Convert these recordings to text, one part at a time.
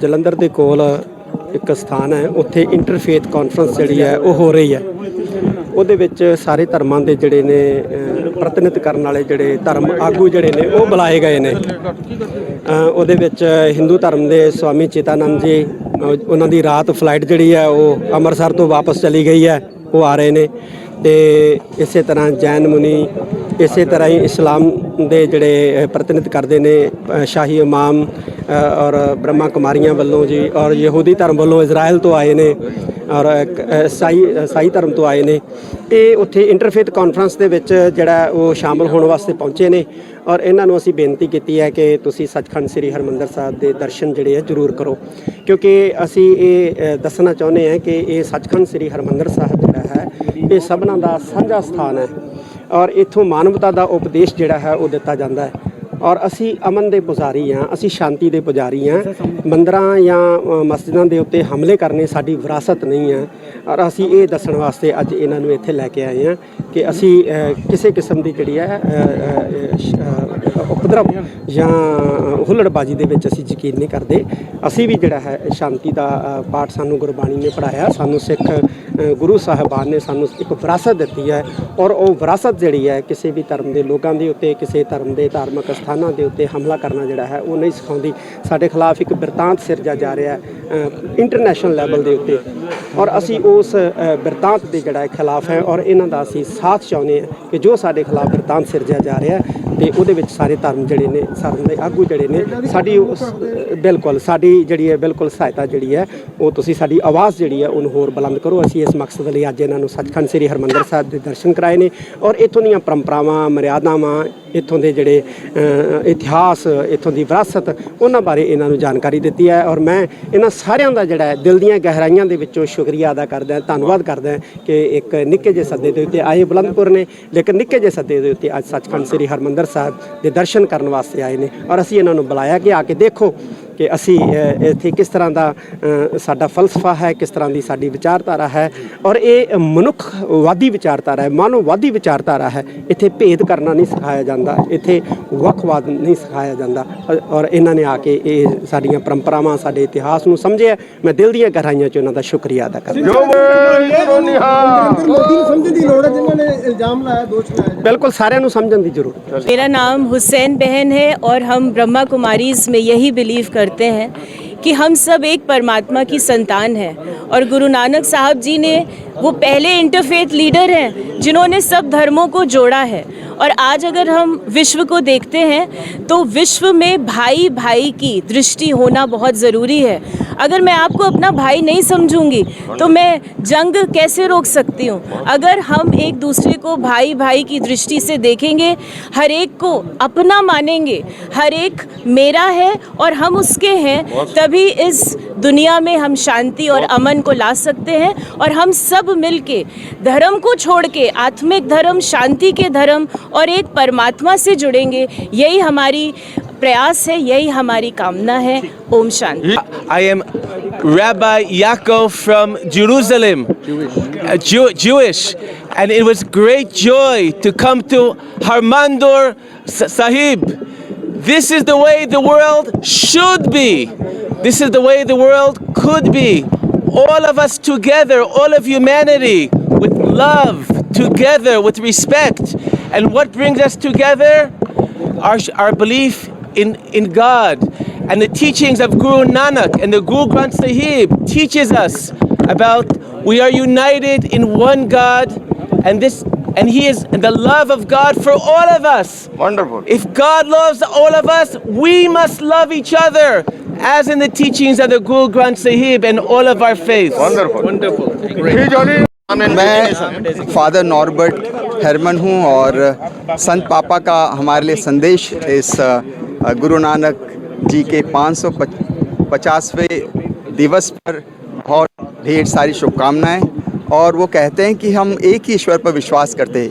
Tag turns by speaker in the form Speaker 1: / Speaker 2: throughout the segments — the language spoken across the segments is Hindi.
Speaker 1: ਜਲੰਧਰ ਦੇ ਕੋਲ ਇੱਕ ਸਥਾਨ ਹੈ, ਉੱਥੇ ਇੰਟਰਫੇਥ ਕਾਨਫਰੰਸ ਜਿਹੜੀ ਹੈ ਉਹ ਹੋ ਰਹੀ ਹੈ। ਉਹਦੇ ਵਿੱਚ ਸਾਰੇ ਧਰਮਾਂ ਦੇ ਜਿਹੜੇ ਨੇ ਪ੍ਰਤੀਨਿਧ ਕਰਨ ਵਾਲੇ ਜਿਹੜੇ ਧਰਮ ਆਗੂ ਜਿਹੜੇ ਨੇ ਉਹ ਬੁਲਾਏ ਗਏ ਨੇ। ਉਹਦੇ ਵਿੱਚ ਹਿੰਦੂ ਧਰਮ ਦੇ ਸਵਾਮੀ ਚਿਤਾਨੰਦ ਜੀ, ਉਹਨਾਂ ਦੀ ਰਾਤ ਫਲਾਈਟ ਜਿਹੜੀ ਹੈ ਉਹ ਅੰਮ੍ਰਿਤਸਰ ਤੋਂ ਵਾਪਸ ਚਲੀ ਗਈ ਹੈ, ਉਹ ਆ ਰਹੇ ਨੇ। ਤੇ ਇਸੇ ਤਰ੍ਹਾਂ ਜੈਨ ਮੁਨੀ, ਇਸੇ ਤਰ੍ਹਾਂ ਹੀ ਇਸਲਾਮ ਦੇ ਜਿਹੜੇ ਪ੍ਰਤੀਨਿਧ ਕਰਦੇ ਨੇ ਸ਼ਾਹੀ ਇਮਾਮ ਔਰ ਬ੍ਰਹਮਾ ਕੁਮਾਰੀਆਂ ਵੱਲੋਂ ਜੀ, ਔਰ ਯਹੂਦੀ ਧਰਮ ਵੱਲੋਂ ਇਜ਼ਰਾਈਲ ਤੋਂ ਆਏ ਨੇ, ਔਰ ਸਾਈ ਧਰਮ ਤੋਂ ਆਏ ਨੇ। ਇਹ ਉੱਥੇ ਇੰਟਰਫੇਥ ਕਾਨਫਰੰਸ ਦੇ ਵਿੱਚ ਜਿਹੜਾ ਉਹ ਸ਼ਾਮਲ ਹੋਣ ਵਾਸਤੇ ਪਹੁੰਚੇ ਨੇ। ਔਰ ਇਹਨਾਂ ਨੂੰ ਅਸੀਂ ਬੇਨਤੀ ਕੀਤੀ ਹੈ ਕਿ ਤੁਸੀਂ ਸੱਚਖੰਡ ਸ੍ਰੀ ਹਰਿਮੰਦਰ ਸਾਹਿਬ ਦੇ ਦਰਸ਼ਨ ਜਿਹੜੇ ਆ ਜ਼ਰੂਰ ਕਰੋ, ਕਿਉਂਕਿ ਅਸੀਂ ਇਹ ਦੱਸਣਾ ਚਾਹੁੰਦੇ ਹਾਂ ਕਿ ਇਹ ਸੱਚਖੰਡ ਸ੍ਰੀ ਹਰਿਮੰਦਰ ਸਾਹਿਬ ਜਿਹੜਾ ਹੈ ਇਹ ਸਭਨਾਂ ਦਾ ਸਾਂਝਾ ਸਥਾਨ ਹੈ, ਔਰ ਇੱਥੋਂ ਮਾਨਵਤਾ ਦਾ ਉਪਦੇਸ਼ ਜਿਹੜਾ ਹੈ ਉਹ ਦਿੱਤਾ ਜਾਂਦਾ ਹੈ। ਔਰ ਅਸੀਂ ਅਮਨ ਦੇ ਪੁਜਾਰੀ ਹਾਂ, ਅਸੀਂ ਸ਼ਾਂਤੀ ਦੇ ਪੁਜਾਰੀ ਹਾਂ। ਮੰਦਰਾਂ ਜਾਂ ਮਸਜਿਦਾਂ ਦੇ ਉੱਤੇ ਹਮਲੇ ਕਰਨੇ ਸਾਡੀ ਵਿਰਾਸਤ ਨਹੀਂ ਹੈ। ਔਰ ਅਸੀਂ ਇਹ ਦੱਸਣ ਵਾਸਤੇ ਅੱਜ ਇਹਨਾਂ ਨੂੰ ਇੱਥੇ ਲੈ ਕੇ ਆਏ ਹਾਂ ਕਿ ਅਸੀਂ ਕਿਸੇ ਕਿਸਮ ਦੀ ਜਿਹੜੀ ਹੈ ਉਪਦਰਵ ਜਾਂ ਹੁੱਲੜਬਾਜ਼ੀ ਦੇ ਵਿੱਚ ਅਸੀਂ ਯਕੀਨ ਨਹੀਂ ਕਰਦੇ। ਅਸੀਂ ਵੀ ਜਿਹੜਾ ਹੈ ਸ਼ਾਂਤੀ ਦਾ ਪਾਠ ਸਾਨੂੰ ਗੁਰਬਾਣੀ ਨੇ ਪੜ੍ਹਾਇਆ, ਸਾਨੂੰ ਸਿੱਖ ਗੁਰੂ ਸਾਹਿਬਾਨ ਨੇ ਸਾਨੂੰ ਇੱਕ ਵਿਰਾਸਤ ਦਿੱਤੀ ਹੈ। ਔਰ ਉਹ ਵਿਰਾਸਤ ਜਿਹੜੀ ਹੈ ਕਿਸੇ ਵੀ ਧਰਮ ਦੇ ਲੋਕਾਂ ਦੇ ਉੱਤੇ, ਕਿਸੇ ਧਰਮ ਦੇ ਧਾਰਮਿਕ ਸਥਾਨਾਂ ਦੇ ਉੱਤੇ ਹਮਲਾ ਕਰਨਾ ਜਿਹੜਾ ਹੈ ਉਹ ਨਹੀਂ ਸਿਖਾਉਂਦੀ। ਸਾਡੇ ਖਿਲਾਫ ਇੱਕ ਬਿਰਤਾਂਤ ਸਿਰਜਿਆ ਜਾ ਰਿਹਾ ਇੰਟਰਨੈਸ਼ਨਲ ਲੈਵਲ ਦੇ ਉੱਤੇ, ਔਰ ਅਸੀਂ ਉਸ ਬਿਰਤਾਂਤ ਦੇ ਜਿਹੜਾ ਖਿਲਾਫ ਹੈ। ਔਰ ਇਹਨਾਂ ਦਾ ਅਸੀਂ ਸਾਥ ਚਾਹੁੰਦੇ ਹਾਂ ਕਿ ਜੋ ਸਾਡੇ ਖਿਲਾਫ ਬਿਰਤਾਂਤ ਸਿਰਜਿਆ ਜਾ ਰਿਹਾ ਤੇ ਉਹਦੇ ਵਿੱਚ ਸਾਰੇ ਧਰਮ ਜਿਹੜੇ ਨੇ, ਧਰਮ ਦੇ ਆਗੂ ਜਿਹੜੇ ਨੇ ਸਾਡੀ ਬਿਲਕੁਲ ਸਾਡੀ ਜਿਹੜੀ ਹੈ ਬਿਲਕੁਲ ਸਹਾਇਤਾ ਜਿਹੜੀ ਹੈ ਉਹ ਤੁਸੀਂ ਸਾਡੀ ਆਵਾਜ਼ ਜਿਹੜੀ ਹੈ ਉਹਨੂੰ ਹੋਰ ਬੁਲੰਦ ਕਰੋ। ਅਸੀਂ ਇਸ ਮਕਸਦ ਲਈ ਅੱਜ ਇਹਨਾਂ ਨੂੰ ਸੱਚਖੰਡ ਸ੍ਰੀ ਹਰਿਮੰਦਰ ਸਾਹਿਬ ਦੇ ਦਰਸ਼ਨ ਕਰਾਏ ਨੇ, ਔਰ ਇੱਥੋਂ ਦੀਆਂ ਪਰੰਪਰਾਵਾਂ, ਮਰਿਆਦਾਵਾਂ, ਇੱਥੋਂ ਦੇ ਜਿਹੜੇ ਇਤਿਹਾਸ, ਇੱਥੋਂ ਦੀ ਵਿਰਾਸਤ, ਉਹਨਾਂ ਬਾਰੇ ਇਹਨਾਂ ਨੂੰ ਜਾਣਕਾਰੀ ਦਿੱਤੀ ਹੈ। ਔਰ ਮੈਂ ਇਹਨਾਂ ਸਾਰਿਆਂ ਦਾ ਜਿਹੜਾ ਹੈ ਦਿਲ ਦੀਆਂ ਗਹਿਰਾਈਆਂ ਦੇ ਵਿੱਚੋਂ ਸ਼ੁਕਰੀਆ ਅਦਾ ਕਰਦਾ, ਧੰਨਵਾਦ ਕਰਦਾ ਕਿ ਇੱਕ ਨਿੱਕੇ ਜਿਹੇ ਸੱਦੇ ਦੇ ਉੱਤੇ ਆਏ ਬੁਲੰਦਪੁਰ ਨੇ, ਲੇਕਿਨ ਨਿੱਕੇ ਜਿਹੇ ਸੱਦੇ ਦੇ ਉੱਤੇ ਅੱਜ ਸੱਚਖੰਡ ਸ੍ਰੀ ਹਰਿਮੰਦਰ ਸਾਹਿਬ ਦੇ ਦਰਸ਼ਨ ਕਰਨ ਵਾਸਤੇ ਆਏ ਨੇ। ਔਰ ਅਸੀਂ ਇਹਨਾਂ ਨੂੰ ਬੁਲਾਇਆ ਕਿ ਆ ਕੇ ਦੇਖੋ ਕਿ ਅਸੀਂ ਇੱਥੇ ਕਿਸ ਤਰ੍ਹਾਂ ਦਾ ਸਾਡਾ ਫਲਸਫਾ ਹੈ, ਕਿਸ ਤਰ੍ਹਾਂ ਦੀ ਸਾਡੀ ਵਿਚਾਰਧਾਰਾ ਹੈ। ਔਰ ਇਹ ਮਨੁੱਖਵਾਦੀ ਵਿਚਾਰਧਾਰਾ ਹੈ, ਮਾਨਵਵਾਦੀ ਵਿਚਾਰਧਾਰਾ ਹੈ। ਇੱਥੇ ਭੇਦ ਕਰਨਾ ਨਹੀਂ ਸਿਖਾਇਆ ਜਾਂਦਾ, ਇੱਥੇ ਵੱਖਵਾਦ ਨਹੀਂ ਸਿਖਾਇਆ ਜਾਂਦਾ। ਔਰ ਇਹਨਾਂ ਨੇ ਆ ਕੇ ਇਹ ਸਾਡੀਆਂ ਪਰੰਪਰਾਵਾਂ, ਸਾਡੇ ਇਤਿਹਾਸ ਨੂੰ ਸਮਝਿਆ। ਮੈਂ ਦਿਲ ਦੀਆਂ ਗਹਿਰਾਈਆਂ 'ਚ ਉਹਨਾਂ ਦਾ ਸ਼ੁਕਰੀਆ ਅਦਾ ਕਰਦਾ। बिल्कुल सारे समझने की जरूरत।
Speaker 2: मेरा नाम हुसैन बहन है और हम ब्रह्मा कुमारीज़ में यही बिलीव करते हैं कि हम सब एक परमात्मा की संतान हैं। और गुरु नानक साहब जी ने वो पहले इंटरफेथ लीडर हैं जिन्होंने सब धर्मों को जोड़ा है। और आज अगर हम विश्व को देखते हैं तो विश्व में भाई भाई की दृष्टि होना बहुत ज़रूरी है। अगर मैं आपको अपना भाई नहीं समझूंगी तो मैं जंग कैसे रोक सकती हूँ। अगर हम एक दूसरे को भाई भाई की दृष्टि से देखेंगे, हर एक को अपना मानेंगे, हर एक मेरा है और हम उसके हैं, तभी इस दुनिया में हम शांति और अमन को ला सकते हैं। और हम सब मिलके धर्म को छोड़ के आत्मिक धर्म, शांति के धर्म और एक परमात्मा से जुड़ेंगे। यही हमारी प्रयास है, यही हमारी कामना है। Om Shanti.
Speaker 3: I am Rabbi Yaakov from Jerusalem, Jewish, and it was great joy to come to Harmandir Sahib. This is the way the world should be. This is the way the world could be. All of us together, all of humanity, with love, together with respect. And what brings us together? Our belief in God. And the teachings of Guru Nanak and the Guru Granth Sahib teaches us about we are united in one God, and He is the love of God for all of us.
Speaker 4: Wonderful.
Speaker 3: If God loves all of us, we must love each other, as in the teachings of the Guru Granth Sahib and all of our faiths.
Speaker 4: Wonderful.
Speaker 3: Wonderful.
Speaker 4: Great.
Speaker 5: मैं फादर नॉर्बर्ट हरमन हूँ और संत पापा का हमारे लिए संदेश इस गुरु नानक जी के 550वें दिवस पर बहुत ढेर सारी शुभकामनाएं। और वो कहते हैं कि हम एक ही ईश्वर पर विश्वास करते हैं,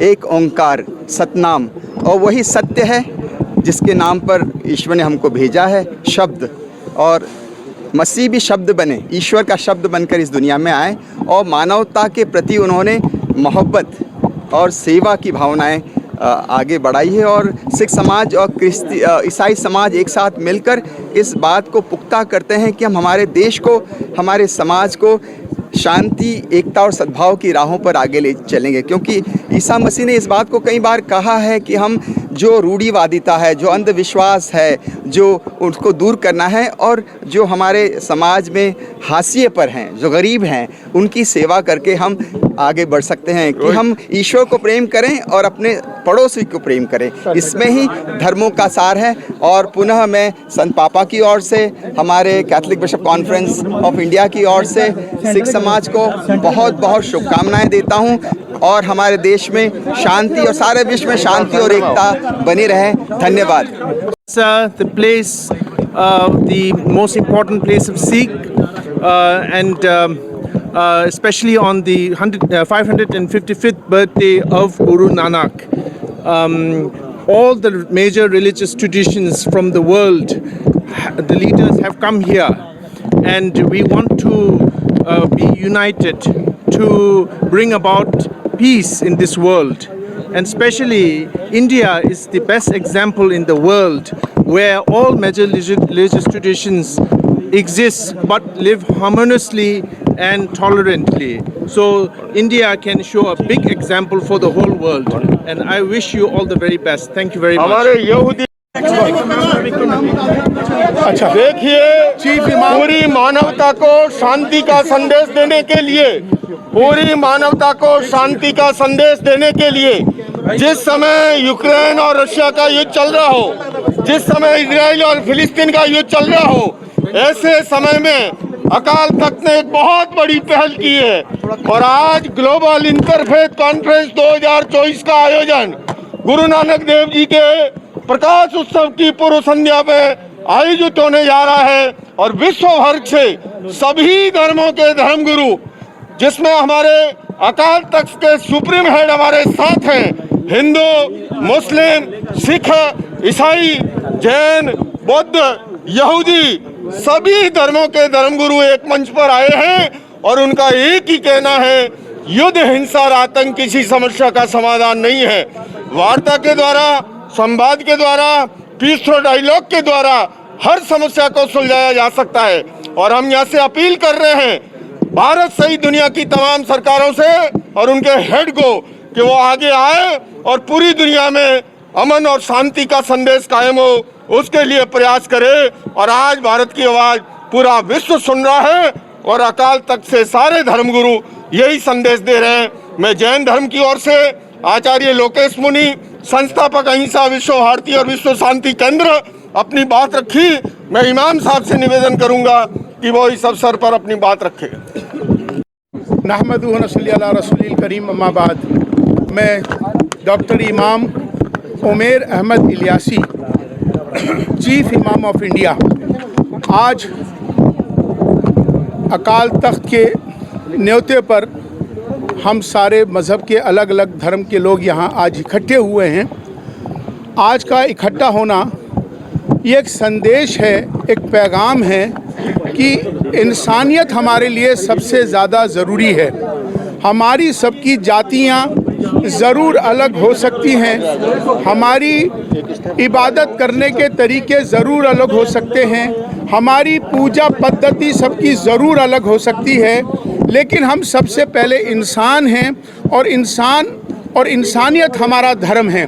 Speaker 5: एक ओंकार सतनाम, और वही सत्य है जिसके नाम पर ईश्वर ने हमको भेजा है, शब्द। और मसीह भी शब्द बने, ईश्वर का शब्द बनकर इस दुनिया में आए और मानवता के प्रति उन्होंने मोहब्बत और सेवा की भावनाएं आगे बढ़ाई है और सिख समाज और ईसाई समाज एक साथ मिलकर इस बात को पुख्ता करते हैं कि हम हमारे देश को, हमारे समाज को शांति, एकता और सद्भाव की राहों पर आगे ले चलेंगे। क्योंकि ईसा मसीह ने इस बात को कई बार कहा है कि हम जो रूढ़िवादिता है, जो अंधविश्वास है, जो उसको दूर करना है और जो हमारे समाज में हाशिए पर हैं, जो गरीब हैं, उनकी सेवा करके हम आगे बढ़ सकते हैं कि हम ईश्वर को प्रेम करें और अपने पड़ोसी को प्रेम करें। इसमें ही धर्मों का सार है। और पुनः मैं संत पापा की ओर से, हमारे Catholic bishop conference of India की ओर से सिख समाज को बहुत बहुत शुभकामनाएं देता हूं और हमारे देश में शांति और सारे विश्व में शांति और एकता बनी रहे। धन्यवाद।
Speaker 4: The place, the most important place of Sikh, and especially on the 555th birthday of Guru Nanak. All the major religious traditions from the world, the leaders have come here, and we want to be united to bring about peace in this world. And especially India is the best example in the world where all major religious traditions exist but live harmoniously and tolerantly. So India can show a big example for the whole world, and I wish you all the very best. Thank you very much.
Speaker 6: अच्छा, देखिए, पूरी मानवता को शांति का संदेश देने के लिए, पूरी मानवता को शांति का संदेश देने के लिए, जिस समय यूक्रेन और रशिया का युद्ध चल रहा हो, जिस समय इजराइल और फिलिस्तीन का युद्ध चल रहा हो, ऐसे समय में अकाल तख्त ने एक बहुत बड़ी पहल की है और आज ग्लोबल इंटरफेथ कॉन्फ्रेंस 2024 का आयोजन गुरु नानक देव जी के प्रकाश उत्सव की पूर्व संध्या में आयोजित होने जा रहा है और विश्व भर से सभी धर्मों के धर्मगुरु, जिसमें हमारे अकाल तख्त के सुप्रीम हेड हमारे साथ हैं, हिंदू, मुस्लिम, सिख, ईसाई, जैन, बौद्ध, यहूदी, सभी धर्मों के धर्मगुरु एक मंच पर आए हैं और उनका एक ही कहना है, युद्ध, हिंसा और आतंक किसी समस्या का समाधान नहीं है। वार्ता के द्वारा, संवाद के द्वारा, पीस थ्रू डायलॉग के द्वारा हर समस्या को सुलझाया जा सकता है। और हम यहाँ से अपील कर रहे हैं भारत सहित दुनिया की तमाम सरकारों से और उनके हेड को कि वो आगे आए और पूरी दुनिया में अमन और शांति का संदेश कायम हो, उसके लिए प्रयास करे। और आज भारत की आवाज़ पूरा विश्व सुन रहा है और अकाल तख्त से सारे धर्मगुरु यही संदेश दे रहे हैं। मैं जैन धर्म की ओर से आचार्य लोकेश मुनि, संस्थापक अहिंसा विश्व भारती और विश्व शांति केंद्र, अपनी बात रखी। मैं इमाम साहब से निवेदन करूंगा कि वो इस अवसर पर अपनी बात रखे। नहमदुहु व नसल्ली अला रसूलिल करीम, अम्मा बाद। मैं डॉक्टर इमाम उमेर अहमद इलियासी, चीफ इमाम ऑफ इंडिया, आज अकाल तख्त के न्योते पर हम सारे मज़हब के अलग अलग धर्म के लोग यहाँ आज इकट्ठे हुए हैं। आज का इकट्ठा होना ये एक संदेश है, एक पैगाम है कि इंसानियत हमारे लिए सबसे ज़्यादा ज़रूरी है। हमारी सबकी जातियाँ ज़रूर अलग हो सकती हैं, हमारी इबादत करने के तरीके ज़रूर अलग हो सकते हैं, हमारी पूजा पद्धति सबकी ज़रूर अलग हो सकती है, लेकिन हम सबसे पहले इंसान हैं और इंसानियत हमारा धर्म है।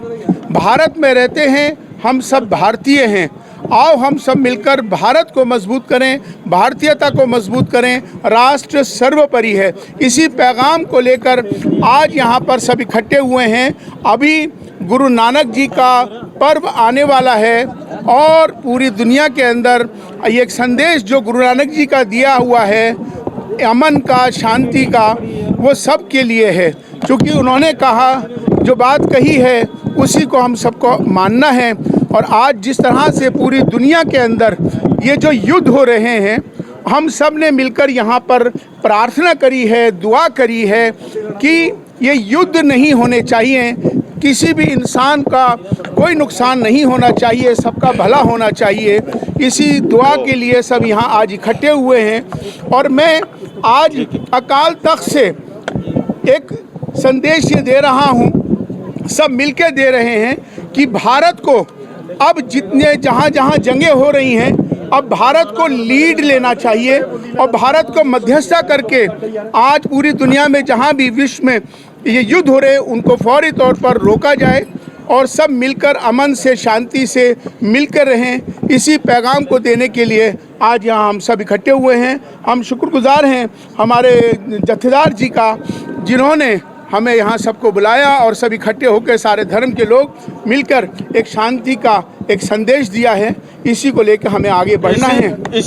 Speaker 6: भारत में रहते हैं, हम सब भारतीय हैं। आओ हम सब मिलकर भारत को मजबूत करें, भारतीयता को मजबूत करें। राष्ट्र सर्वोपरि है। इसी पैगाम को लेकर आज यहाँ पर सब इकट्ठे हुए हैं। अभी गुरु नानक जी का पर्व आने वाला है और पूरी दुनिया के अंदर एक संदेश जो गुरु नानक जी का दिया हुआ है, अमन का, शांति का, वो सब के लिए है। क्योंकि उन्होंने कहा, जो बात कही है उसी को हम सबको मानना है। और आज जिस तरह से पूरी दुनिया के अंदर ये जो युद्ध हो रहे हैं, हम सब ने मिलकर यहाँ पर प्रार्थना करी है, दुआ करी है कि ये युद्ध नहीं होने चाहिए, किसी भी इंसान का कोई नुकसान नहीं होना चाहिए, सबका भला होना चाहिए। इसी दुआ के लिए सब यहाँ आज इकट्ठे हुए हैं। और मैं आज अकाल तख्त से एक संदेश ये दे रहा हूँ,
Speaker 7: सब मिलकर दे रहे हैं कि भारत को अब जितने जहाँ जहाँ जंगें हो रही हैं, अब भारत को लीड लेना चाहिए और भारत को मध्यस्थता करके आज पूरी दुनिया में जहाँ भी विश्व में ये युद्ध हो रहे हैं उनको फौरी तौर पर रोका जाए और सब मिलकर अमन से, शांति से मिलकर रहें। इसी पैगाम को देने के लिए आज यहाँ हम सब इकट्ठे हुए हैं। हम शुक्रगुजार हैं हमारे जत्थेदार जी का, जिन्होंने हमें यहाँ सबको बुलाया और सब इकट्ठे होकर सारे धर्म के लोग मिलकर एक शांति का एक संदेश दिया है। इसी को लेकर हमें आगे बढ़ना है।